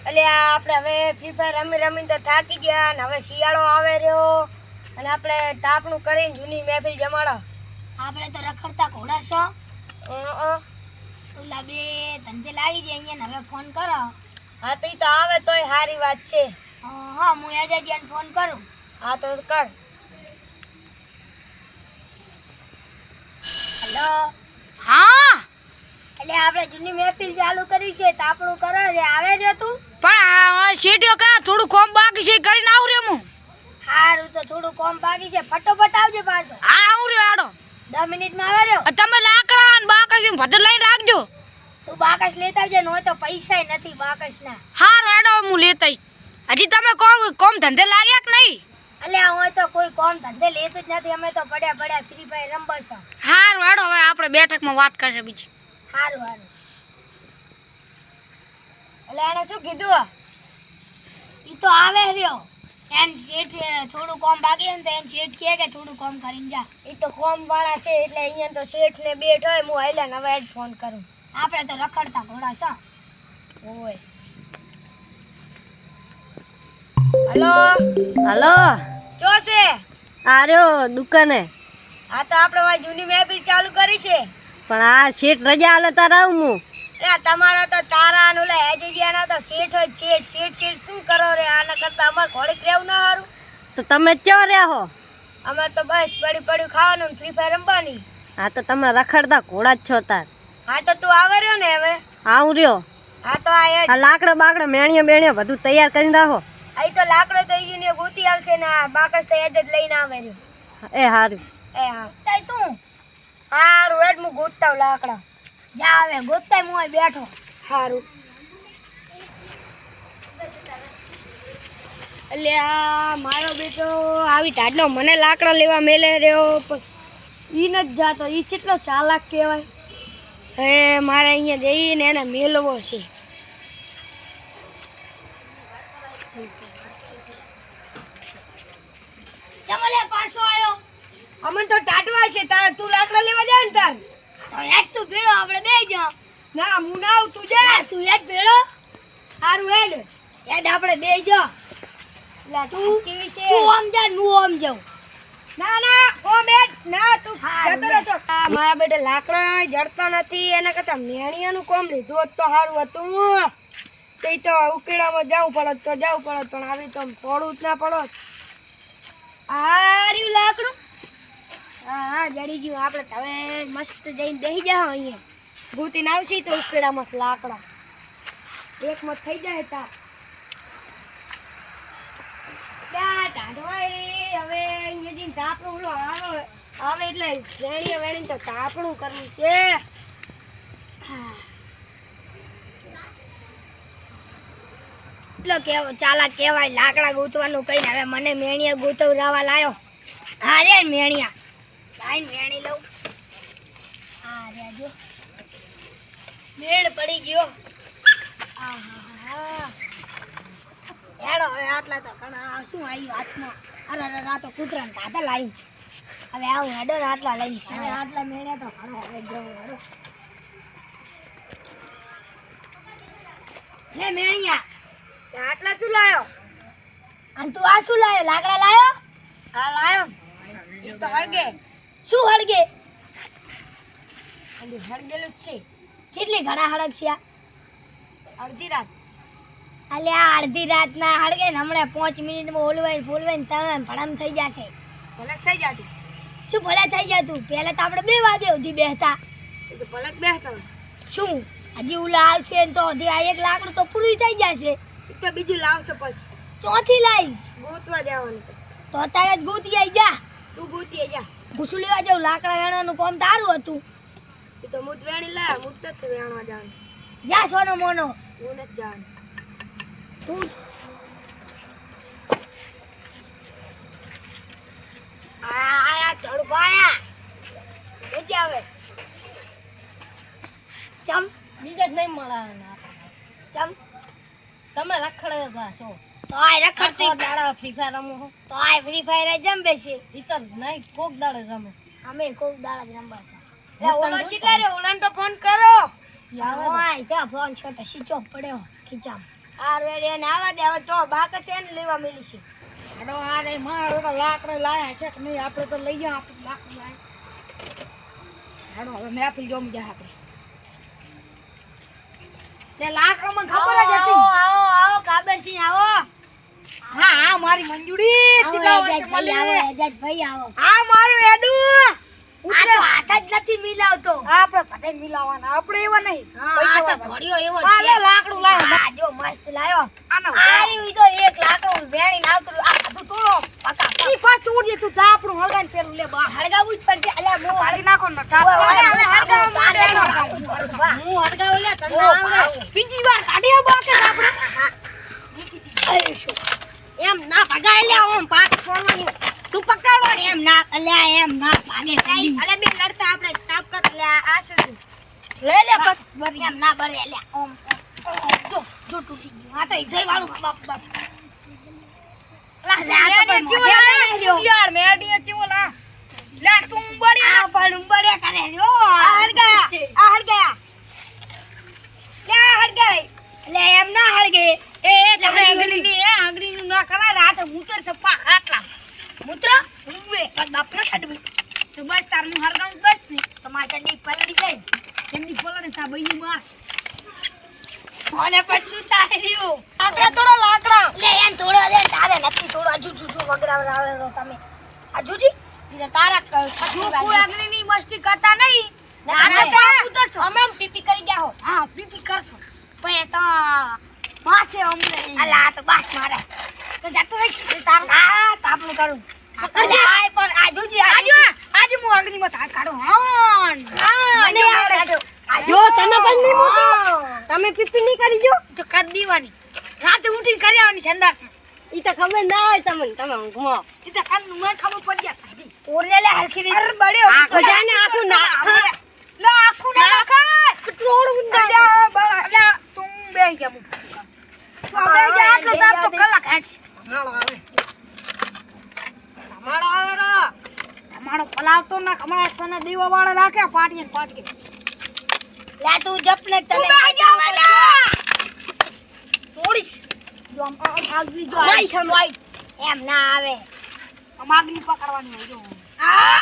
એટલે આપણે હવે ફ્રી ફાયર રમીને તો થાકી ગયા ને હવે શિયાળો આવે રહ્યો અને આપણે તાપણું કરીને જૂની મહેફિલ જમાડો. આપણે તો રખડતા ઘોડા છો. ઓલા બે ધંધે લાગી જાય અહીંયા હવે ફોન કરો. હા તો ઈ તો આવે તોય સારી વાત છે. હા હું આજાજીને ફોન કરું. હા તો કર. હેલો. હા એટલે આપણે જૂની મહેફિલ ચાલુ કરી છે તાપણું કરો રે આવે છે તું. પણ સીટીઓ કા થોડું કોમ બાકી છે કરીને આવું રે હું. હારું તો થોડું કોમ બાકી છે ફટોફટ આવજે પાછો. હા આવું રે આડો 10 મિનિટમાં આવે રહ્યો. તમે લાકડા અને બાકસ બધું લઈને રાખજો. તું બાકસ લેતા આવજે નો તો પૈસાય નથી બાકસના. હારું આડો હું લેતા હજી તમે કોમ ધંધે લાગ્યા કે નહીં? અલ્યા હું તો કોઈ કોમ ધંધે લેતું જ નથી અમે તો પડ્યા ફ્રી ફાયર રમબસ. હારું આડો હવે આપણે બેઠકમાં વાત કરશે બીજી. હારું. એટલે એને શું કીધું? ઈ તો આવે રહ્યો. એન શેઠ થોડું કોમ બાકી હે ને તો એન શેઠ કહે કે થોડું કોમ કરીને જા. ઈ તો કોમ વાળા છે એટલે અહીંયા તો શેઠ ને બેઠ હોય હું આઈલા ને હવે ફોન કરું. આપણે તો રખડતા ઘોડા છો. ઓય હલો જો છે આર્યો દુકાને. આ તો આપણે વાય જૂની મહેફિલ ચાલુ કરી છે પણ આ શેઠ રજા આલે તારા આવું હું. એટલે તમારા તો તારા ને ઓલા એજેજીયાના તો શેઠ જ શેઠ શું કરો રે આના કરતા અમાર ઘોડીક રહેવું ના હારું. તો તમે ચો રહ્યા હો? અમાર તો બસ પડ્યું ખાવાનું ને ફ્રી ફાયર રમવાની. હા તો તમે રખડતા ઘોડા જ છો તાર. હા તો તું આવે રહ્યો ને હવે? આવું રહ્યો. હા તો આ લાકડા બાકડા મેણિયા બધું તૈયાર કરીને રાખો. અહીં તો લાકડો તો ઈને ગોતી આવશે ને બાકસ તો એજ જ લઈને આવે રહ્યો. એ હારું. એ હા તઈ તું હારું હેડ હું ગોતતાવ લાકડા. જા આવે ગોતાય હું બેઠો. હારું. એટલે આ મારો બેટો આવી ટાઢનો મને લાકડા લેવા મેલે રહ્યો પણ ઈ નથી જાતો. ઈ કેટલો ચાલાક કહેવાય. હવે મારે અહીંયા જઈને એને મેલવો છે. ચમલે પાછો આવ્યો. અમન તો ટાટવા છે તાર તું લાકડા લેવા જા ને તાર. તો એક તું ભેળો આપણે બેહી જા. ના હું ના આવું તું જા. તું એક ભેળો. હારું હેડ આપણે બેહી જા. તું કેવી છે? તું આમ જા હું આમ જાઉં. ના ઓ બેટ ના તું જતો રહેતો. મારા બેટે લાકડા જડતા નથી એના કરતા મેણિયાનું કોમ લીધું હોત તો સારું હતું. તે તો ઉકેડામાં જવું પડત તો જવું પડત પણ આવી તો પડવું જ ના પડત. આ રહ્યું લાકડું. હા જડી ગયું. આપણે હવે મસ્ત જઈને બેસી જા અહીંયા ગૂતીને આવશે તો ઉકેડામાં લાકડા એકમાં થઈ જાય તા ત્યાં ટાઢવાય. હવે અહીંયા જઈને તાપણું આવે એટલે વેણીને તો તાપણું કરવું છે. એટલો કેવો ચાલા કેવાય લાકડા ગોતવાનું કઈને હવે મને મેણિયા ગોતવરાવા લાયો. હા રે મેણિયા લાઈન મેણી લઉં. હા રે જો મેળ પડી ગયો. આહા હેડો હવે આટલા તો ઘણા શું આવ્યું હાથમાં. અરે આ તો કૂતરાને કાઢા લાવી. હવે આવું હેડો ને આટલા લઈ. હવે આટલા મેળ્યા તો ઘણા હવે જવું હેડો. લે મેણિયા આટલા શું લાયો? અને તું આ શું લાયો? લાકડા લાયો? હા લાયો. ઈ તો હળગે. શું હળગે? હળગેલું જ છે. કેટલી ઘણા હળગ છે આ? અડધી રાત. અલ્યા અડધી રાત ના હળગે ને હમણાં 5 મિનિટમાં ફોલવાઈને તણે ભડમ થઈ જશે. ભલક થઈ જાતું. શું ભલે થઈ જતું? પહેલા તો આપણે 2 વાગે સુધી બેસતા. એ તો ભલક બેસતા. શું હજી ઉલા આવશે ને તો હજી આ એક લાકડું તો પૂરું થઈ જશે. ઈ તો બીજું લાવશે પછી. ચોથી લાવીશ ગોતવા જવાનું પછી. તો અત્યારે જ ગોતી આવી જા. તું ગોતી જા. ઘૂસું લેવા જાઉં. લાકડા વેણવાનું કામ તારું હતું. એ તો મુદ વેણી લાયા. મુદ તો વેણવા જવાનું. જા સોનો મોનો. હું નથી જવાનું. તું આયા ચડવાયા મજા આવે. ચમ બીજા જ નહીં મળે. ચમ તમે રખડે છો તો આય રખડતી દાડા ફ્રી ફાયર રમો છો. તો આય ફ્રી ફાયર જમ બેસી. ઈ તો નહીં કોક દાડે રમે. અમે કોક દાડા જ રમવા છે. ઓલો ચીટલા રે ઓલાને તો ફોન કરો. આય જા ફોન છો તો સ્વિચ ઓફ પડ્યો ખીચામ. આ રેડે ને આવા દે હવે તો બાકસ એને લેવા મેલી છે અડો આ રે મારો તો લાકડા લાયા છે કે નહીં આપણે તો લઈ ગયા આપણે લાકડા લાયા હાડો હવે મહેફિલ જોમ જા આપણે તે લાકડામાં ખબર જ હતી આવો આવો કાબરસિંહ આવો હા હા મારી મંજૂરી કેટલા વર્ષે મળી ભાઈ આવો આ મારું એડું આ તો હાથ જ નથી મિલાવતો આપણે પતે મિલાવાના આપણે એવા નહીં આ તો ઘોડિયો એવો છે પાલે લાકડું લાવ આ જો મસ્ત લાયો આનો આ રહ્યું ઈ તો એક લાકડું વેણીને આવતું આ બધું તોડો પકા ઈ ફાસ્ટ ઉડી તું જા આપણું હળગાઈને પેલું લે બા હળગાવું જ પડશે અલ્યા મો પાડી નાખો ને કાપ હવે હળગાવ માંડે હું હળગાવ લે તને આવડે બીજી વાર કાઢી આવ બાકે આપણે એમ ના ભગાય લે ઓમ પાક છોડવાની તું પકડો ને એમ ના અલ્યા એમ ના ભાગે અલે બે લડતા આપણે તાપ કર લે આ શું લે લે બસ એમ ના બરે અલ્યા ઓમ જો જો તૂટી ગયું આ તો ઈધઈ વાળું બાપ બાપ લા લે આ તો યાર મેડીએ ચીવો લા લે તું બડી આ પણ ઉંબડે કરે જો હળગા લે હળગાય લે એમ ના હળગે એ તમે આગળની ના કરાય આ તો મૂતર સપા ખાટલા મૂત્ર ઉવે બસ બાપ ના છડવી તો બસ તારનું હળગાવ બસ ને તમાર ચડની પલડી જાય કેમની બોલાને તા બઈ માં અને પછી તાર્યું આપણે થોડા લાકડા લે એમ થોડો લે તારે નથી થોડો હજુ જુજુ વગડાવરાવેલો તમે હજુજી ઈ તારા જો કોઈ અગ્નિની મસ્તી કરતા નહીં ના તો ઉતરશો અમે પીપી કરી ગયા હો હા પીપી કરશો પછી તો માસે અમને અલા આ તો બાસ મારે તો જાતો રહી તાર આ તાપનું કરું અલે આય પણ આજુજી આજે હું અગ્નિમાં તાર કાઢો હાન મને આવડે જો તને પણ નહીં મૂકો તમે પીપી નહીં કરી જો તો કરી દીવાની રાતે ઉઠીને કરી આવવાની સંદાસ ઈ તો ખબર ના હોય તમે ઊંઘમાં ઈ તો કાન મને ખબર પડી જાય ઓરને લે હરખી રીતે અરે બડે ખજાને આખું નાખ લો આખું ના નાખ કેટલોડ ઉંડા બડા તું બેહી જા હું તું બેહી જા આટલો તાપ તો કલાક હેડ માળો આવે તમારો આવે રો તમારો પલાવતો ના કમળા તને દીવા વાળા રાખે પાટીએ પાટીએ લે તું જપને તને બેહી જા વેલા થોડીશ જો આગની જો આઈ છે આઈ એમ ના આવે અમાગની પકડવાની હોય જો આ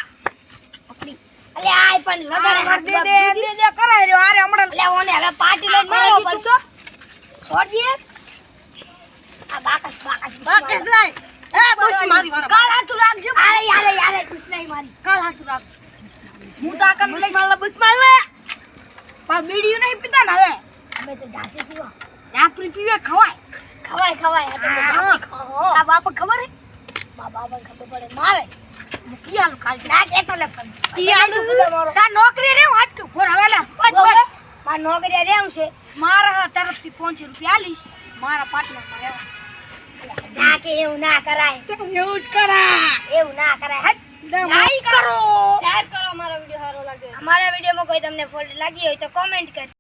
પકડી અલે આય પણ લગાડે દે કરાય રહ્યો આરે હમણાં લે ઓને હવે પાટી લઈને મારો પડશો છોડીએ આ બાકસ બાકસ લાય એ બસ મારી વાળા કાલ હાથ રાખજો આલે કુછ નહીં મારી કાલ હાથ રાખ હું તો આકન લઈ માલા બસ માર લે પા બીડીયું નહીં પીતા ને હવે અમે તો જાતી પીવો આપણી પીવે ખવાય ખવાય આ તો જાતી ખાઓ આ બાપ ખબર હે બાબા ખબર પડે મારે કિયાનું કાલ ના કેતો લે કિયાનું તા નોકરી રે હાથ તું ફોર હવે લે માર નોકરી રેવું છે મારા તરફથી 500 રૂપિયા આલીશ મારા પાર્ટનર માં રહેવા ના કે એવું ના કરાય એવું જ કરા એવું ના કરાય હટ લાઈક કરો શેર કરો અમારો વિડિયો સારો લાગે અમારા વિડિયોમાં કોઈ તમને ફોલ્ટ લાગી હોય તો કોમેન્ટ કરો